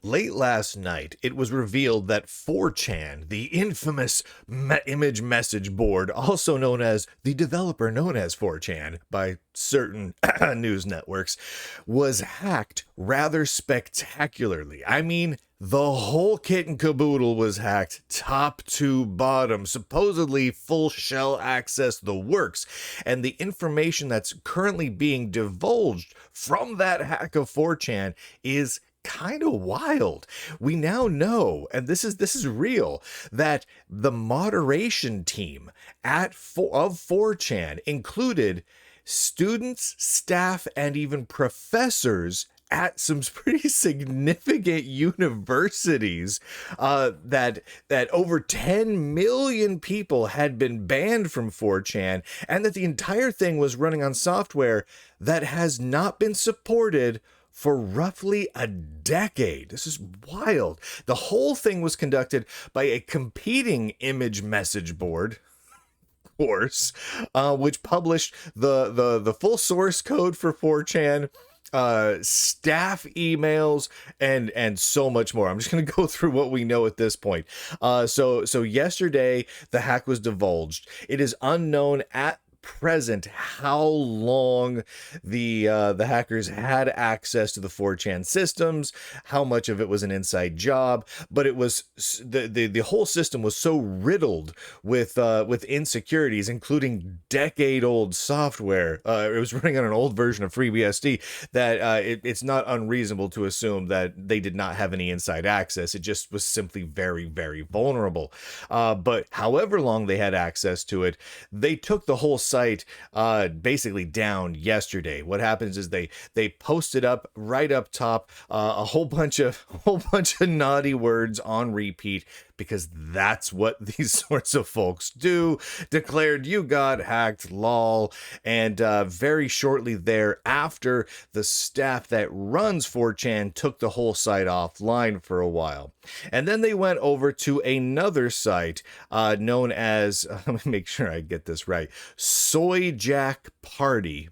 Late last night, it was revealed that 4chan, the infamous image message board, also known as the developer known as 4chan by certain news networks, was hacked rather spectacularly. I mean, the whole kit and caboodle was hacked, top to bottom, supposedly full shell access, the works. And the information that's currently being divulged from that hack of 4chan is kind of wild. We now know, and this is real, that the moderation team of 4chan included students, staff, and even professors at some pretty significant universities, that over 10 million people had been banned from 4chan, and that the entire thing was running on software that has not been supported for roughly a decade. This is wild. The whole thing was conducted by a competing image message board course, which published the full source code for 4chan, staff emails, and so much more. I'm just going to go through what we know at this point. So yesterday the hack was divulged. It is unknown at present how long the hackers had access to the 4chan systems, how much of it was an inside job, but it was the whole system was so riddled with insecurities, including decade-old software. It was running on an old version of FreeBSD that it's not unreasonable to assume that they did not have any inside access. It just was simply very, very vulnerable. But however long they had access to it, they took the whole site basically down yesterday. What happens is they posted up right up top a whole bunch of naughty words on repeat, because that's what these sorts of folks do. Declared you got hacked, lol. And very shortly thereafter, the staff that runs 4chan took the whole site offline for a while. And then they went over to another site known as, let me make sure I get this right, Soy Jack Party.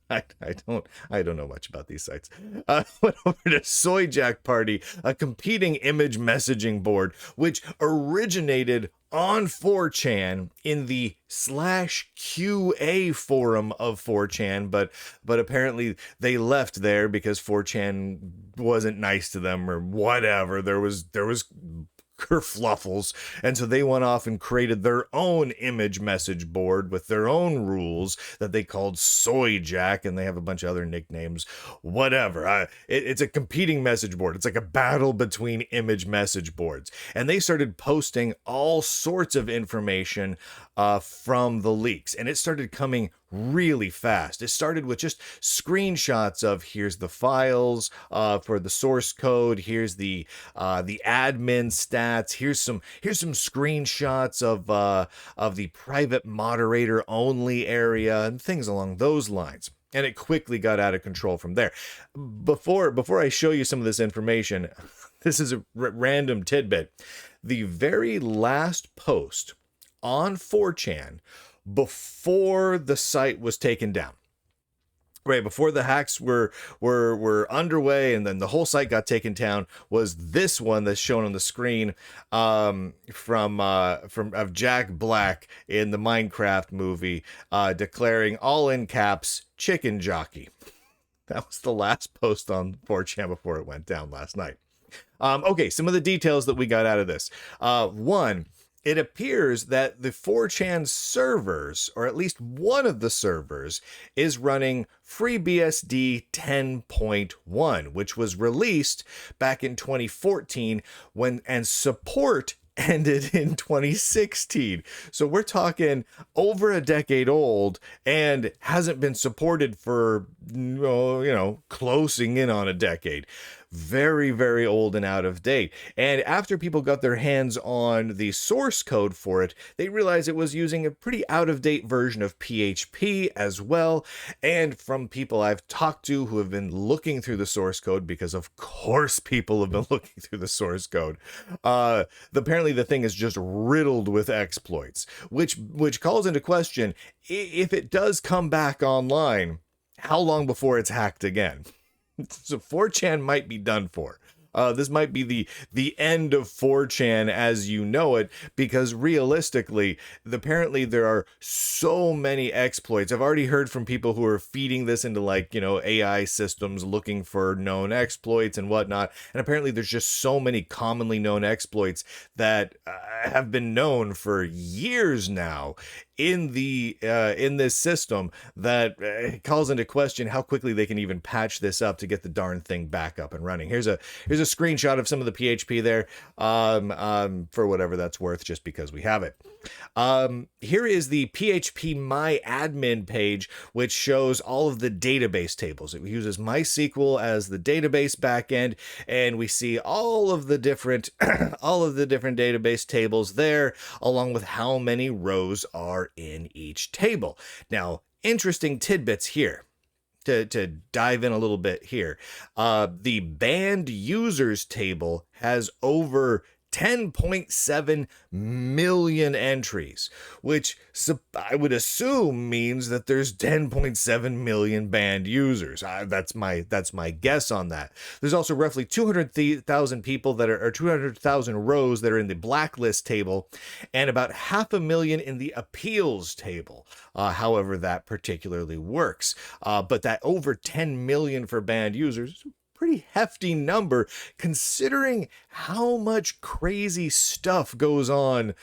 I don't know much about these sites. Went over to Soy Jack Party, a competing image messaging board, which originated on 4chan in the /QA forum of 4chan, but apparently they left there because 4chan wasn't nice to them or whatever. There was kerfluffles, and so they went off and created their own image message board with their own rules that they called Soy Jack, and they have a bunch of other nicknames, whatever. It's a competing message board. It's like a battle between image message boards, and they started posting all sorts of information from the leaks, and it started coming really fast. It started with just screenshots of, here's the files for the source code, here's the admin stats, here's some screenshots of the private moderator only area, and things along those lines. And it quickly got out of control from there. Before I show you some of this information, this is a random tidbit. The very last post on 4chan before the site was taken down, right before the hacks were underway, and then the whole site got taken down, was this one that's shown on the screen, from Jack Black in the Minecraft movie, declaring, all in caps, chicken jockey. That was the last post on 4chan before it went down last night. Okay, some of the details that we got out of this. One, it appears that the 4chan servers, or at least one of the servers, is running FreeBSD 10.1, which was released back in 2014 and support ended in 2016. So we're talking over a decade old and hasn't been supported for, closing in on a decade. Very, very old and out of date. And after people got their hands on the source code for it, they realized it was using a pretty out of date version of PHP as well. And from people I've talked to who have been looking through the source code, because of course people have been looking through the source code, apparently the thing is just riddled with exploits, which calls into question, if it does come back online, how long before it's hacked again? So 4chan might be done for. This might be the end of 4chan as you know it, because realistically, apparently there are so many exploits. I've already heard from people who are feeding this into like, AI systems looking for known exploits and whatnot. And apparently there's just so many commonly known exploits that have been known for years now in this system that calls into question how quickly they can even patch this up to get the darn thing back up and running. Here's a screenshot of some of the PHP there, for whatever that's worth, just because we have it. Here is the PHP My Admin page, which shows all of the database tables. It uses MySQL as the database backend, and we see all of the different database tables there, along with how many rows are in each table. Now, interesting tidbits here. To dive in a little bit here, the banned users table has over 10.7 million entries, which I would assume means that there's 10.7 million banned users. That's my guess on that. There's also roughly 200,000 people that are, or 200,000 rows that are in the blacklist table, and about 500,000 in the appeals table. However that particularly works. But that over 10 million for banned users, pretty hefty number considering how much crazy stuff goes on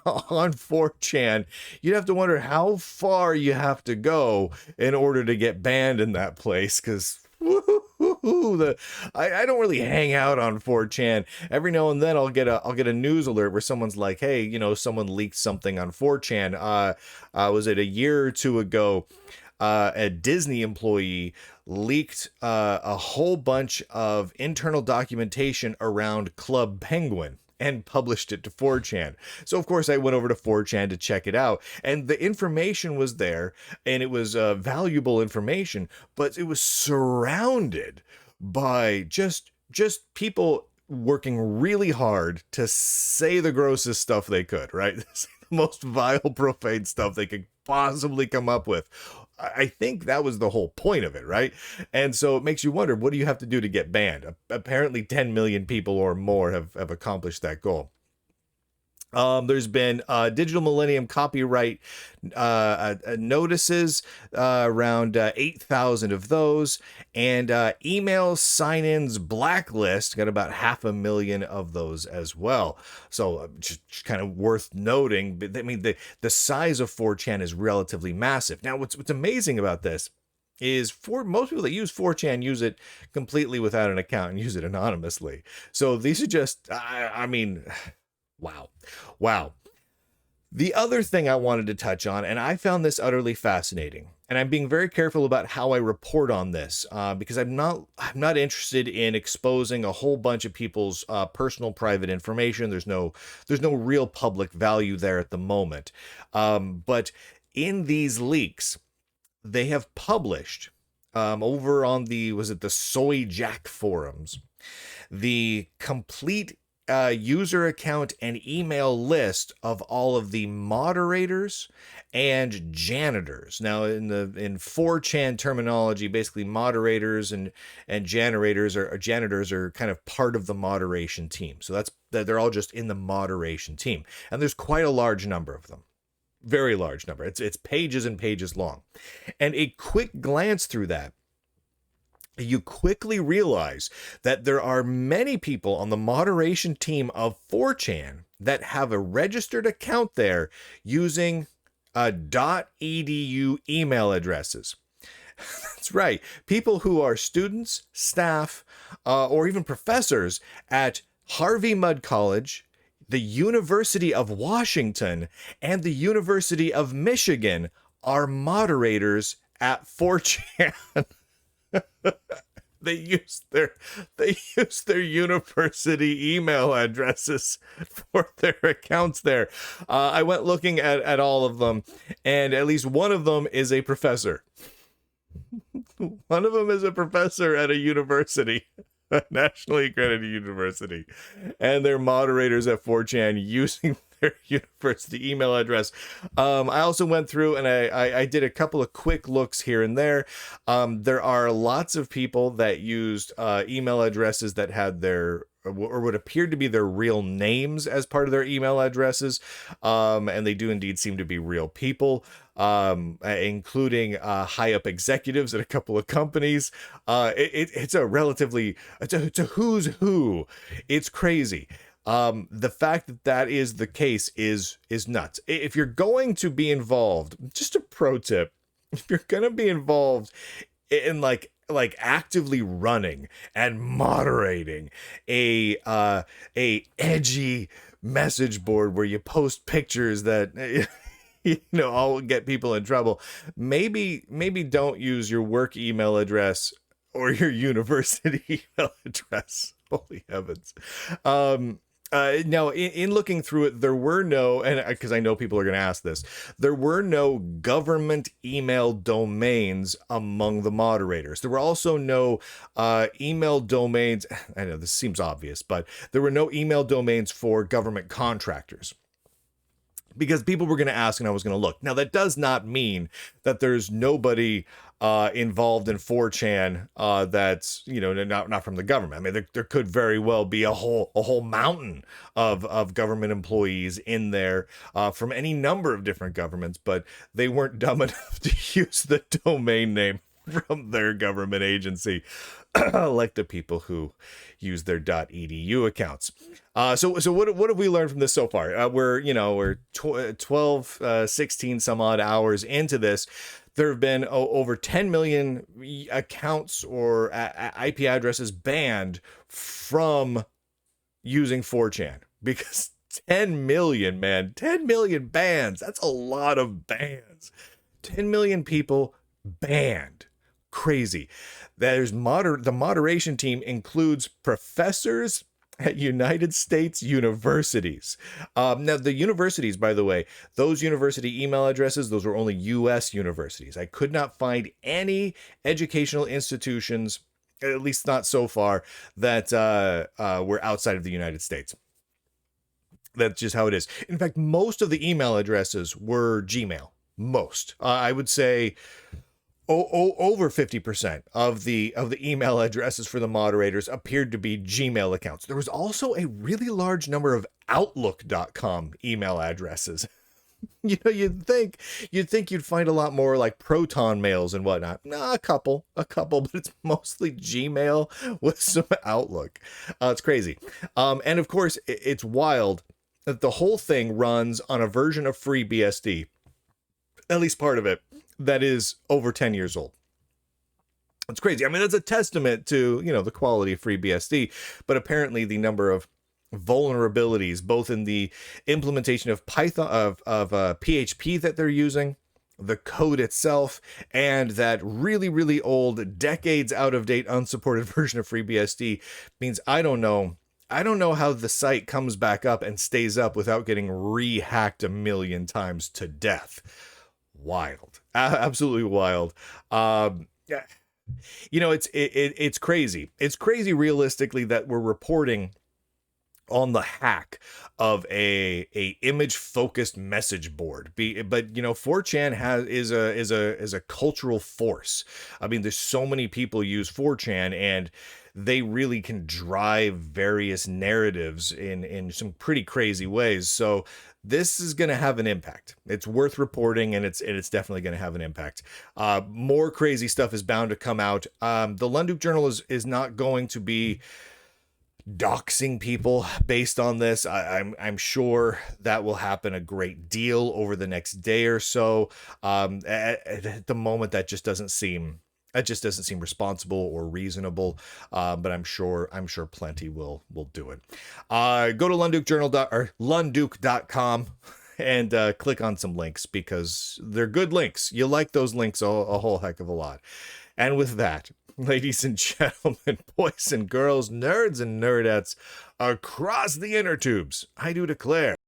on 4chan. You'd have to wonder how far you have to go in order to get banned in that place, because I don't really hang out on 4chan. Every now and then I'll get a news alert where someone's like, hey, someone leaked something on 4chan. Was it a year or two ago? A Disney employee leaked a whole bunch of internal documentation around Club Penguin and published it to 4chan. So of course I went over to 4chan to check it out, and the information was there, and it was valuable information, but it was surrounded by just people working really hard to say the grossest stuff they could, right? The most vile, profane stuff they could possibly come up with. I think that was the whole point of it, right? And so it makes you wonder, what do you have to do to get banned? Apparently 10 million people or more have accomplished that goal. There's been Digital Millennium copyright notices, around 8,000 of those, and email sign-ins blacklist, got about 500,000 of those as well. So just kind of worth noting. I mean, the size of 4chan is relatively massive. Now, what's amazing about this is, for most people that use 4chan use it completely without an account and use it anonymously. So these are just, I mean, wow. The other thing I wanted to touch on, and I found this utterly fascinating, and I'm being very careful about how I report on this, because I'm not interested in exposing a whole bunch of people's personal private information. There's no real public value there at the moment. But in these leaks, they have published over on the Soy Jack forums, the complete user account and email list of all of the moderators and janitors. Now, in 4chan terminology, basically moderators and janitors are kind of part of the moderation team. So they're all just in the moderation team, and there's quite a large number of them. Very large number. It's pages and pages long. And a quick glance through that, you quickly realize that there are many people on the moderation team of 4chan that have a registered account there using .edu email addresses. That's right. People who are students, staff, or even professors at Harvey Mudd College, the University of Washington, and the University of Michigan are moderators at 4chan. They use their university email addresses for their accounts there. I went looking at all of them, and at least one of them is a professor. One of them is a professor at a university, a nationally accredited university, and they're moderators at 4chan using their university email address. I also went through and I did a couple of quick looks here and there. There are lots of people that used email addresses that had their or would appear to be their real names as part of their email addresses. And they do indeed seem to be real people, including high up executives at a couple of companies. It's a relatively, it's a who's who. It's crazy. The fact that that is the case is nuts. If you're going to be involved, just a pro tip, if you're going to be involved in like actively running and moderating a edgy message board where you post pictures that all get people in trouble, maybe don't use your work email address or your university email address. Holy heavens. Now, in looking through it, there were no, and because I know people are going to ask this, there were no government email domains among the moderators. There were also no email domains. I know this seems obvious, but there were no email domains for government contractors. Because people were going to ask and I was going to look. Now, that does not mean that there's nobody involved in 4chan that's, not from the government. I mean, there could very well be a whole mountain of government employees in there from any number of different governments, but they weren't dumb enough to use the domain name from their government agency, like the people who use their .edu accounts. So what have we learned from this so far? We're 12, 16 some odd hours into this. There have been over 10 million accounts or IP addresses banned from using 4chan, because 10 million, man, 10 million bans. That's a lot of bans. 10 million people banned. Crazy. There's the moderation team includes professors at United States universities. Now, the universities, by the way, those university email addresses, those were only U.S. universities. I could not find any educational institutions, at least not so far, that were outside of the United States. That's just how it is. In fact, most of the email addresses were Gmail. Most. I would say over 50% of the email addresses for the moderators appeared to be Gmail accounts. There was also a really large number of Outlook.com email addresses. You'd think you'd find a lot more like Proton mails and whatnot. Nah, a couple, but it's mostly Gmail with some Outlook. It's crazy. And of course, it's wild that the whole thing runs on a version of FreeBSD, at least part of it, that is over 10 years old. It's crazy. I mean, that's a testament to, the quality of FreeBSD, but apparently the number of vulnerabilities, both in the implementation of Python, of PHP that they're using, the code itself, and that really, really old, decades out of date, unsupported version of FreeBSD means I don't know how the site comes back up and stays up without getting re-hacked a million times to death. Wild. Absolutely wild. It's crazy. It's crazy realistically that we're reporting on the hack of a image focused message board. But 4chan is a cultural force. I mean, there's so many people use 4chan, and they really can drive various narratives in some pretty crazy ways. So this is going to have an impact. It's worth reporting, and it's definitely going to have an impact. More crazy stuff is bound to come out. The Lunduke Journal is not going to be doxing people based on this. I'm sure that will happen a great deal over the next day or so. At the moment, that just doesn't seem responsible or reasonable. But I'm sure plenty will do it. Go to Lunduke.com and click on some links, because they're good links. You like those links a whole heck of a lot. And with that, ladies and gentlemen, boys and girls, nerds and nerdettes across the inner tubes, I do declare